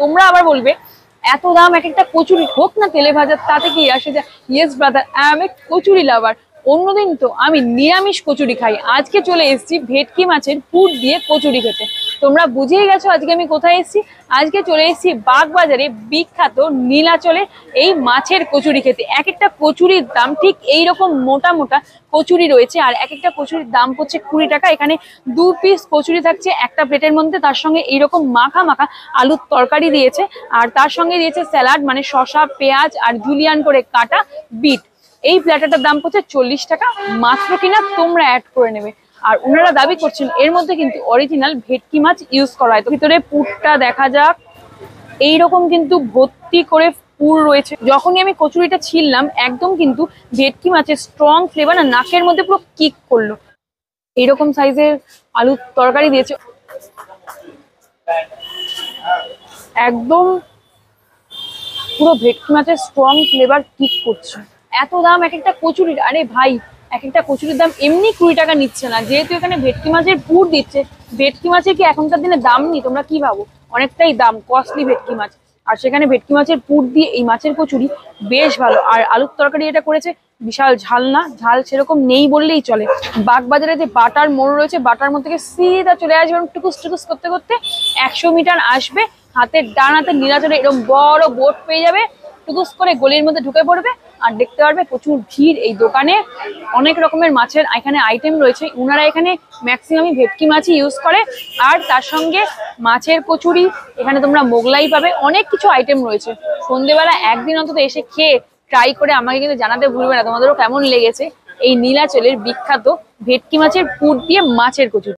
তোমরা আবার বলবে এত দাম এক একটা কচুরি, হোক না তেলে ভাজা, তাতে কি আসে যায়। Yes brother, I M A kachori লাভার। অন্যদিন তো আমি নিরামিষ কচুরি খাই, আজকে চলে এসেছি ভেটকি মাছের পুর দিয়ে কচুরি খেতে। তোমরা বুঝেই গেছো আজকে আমি কোথায় এসেছি। আজকে চলে এসেছি বাগবাজারে বিখ্যাত নীলাচলে এই মাছের কচুরি খেতে। এক একটা কচুরির দাম ঠিক এইরকম মোটা মোটা কচুরি রয়েছে, আর এক একটা কচুরির দাম পড়ছে 20 টাকা। এখানে 2 পিস কচুরি থাকছে একটা প্লেটের মধ্যে, তার সঙ্গে এইরকম মাখা মাখা আলুর তরকারি দিয়েছে, আর তার সঙ্গে দিয়েছে স্যালাড, মানে শসা, পেঁয়াজ আর জুলিয়ান করে কাটা বিট। এই প্ল্যাটারটার দাম পড়ছে 40 টাকা মাত্র, কিনা তোমরা অ্যাড করে নেবে। আর ওনারা দাবি করছেন এর মধ্যে কিন্তু অরিজিনাল ভেটকি মাছ ইউজ করা হয়। তো ভিতরে পুরটা দেখা যাক, এইরকম কিন্তু ভর্তি করে পুর রয়েছে। যখনই আমি কচুরিটা ছিললাম একদম কিন্তু ভেটকি মাছের স্ট্রং ফ্লেভার না নাকের মধ্যে পুরো কিক করলো। এইরকম সাইজের আলুর তরকারি দিয়েছে, একদম পুরো ভেটকি মাছের স্ট্রং ফ্লেভার কিক করছে। এত দাম এক একটা কচুরির, আরে ভাই এক একটা কচুরির দাম এমনি 20 টাকা নিচ্ছে না, যেহেতু এখানে ভেটকি মাছের পুর দিচ্ছে। ভেটকি মাছের কি এখনকার দিনে দাম নেই? তোমরা কি ভাবো? অনেকটাই দাম, কস্টলি ভেটকি মাছ, আর সেখানে ভেটকি মাছের পুর দিয়ে এই মাছের কচুরি বেশ ভালো। আর আলুর তরকারি এটা করেছে বিশাল ঝাল, না ঝাল সেরকম নেই বললেই চলে। বাগবাজারে যে বাটার মোড় রয়েছে, বাটার মোড় থেকে সিধা চলে আসবে টুকুস টুকুস করতে করতে 100 মিটার আসবে, হাতের ডান হাতে নীলাচলে এরকম বড় বোট পেয়ে যাবে, টুকুস করে গলির মধ্যে ঢুকে পড়বে আর দেখতে পারবে প্রচুর ভিড় এই দোকানে। অনেক রকমের মাছের এখানে আইটেম রয়েছে, ওনারা এখানে ম্যাক্সিমামই ভেটকি মাছই ইউজ করে, আর তার সঙ্গে মাছের কচুরি, এখানে তোমরা মোগলাই পাবে, অনেক কিছু আইটেম রয়েছে। সন্ধ্যেবেলা একদিন অন্তত এসে খেয়ে ট্রাই করে আমাকে কিন্তু জানাতে ভুলবে না তোমাদেরও কেমন লেগেছে এই নীলাচলের বিখ্যাত ভেটকি মাছের পুর দিয়ে মাছের কচুরি।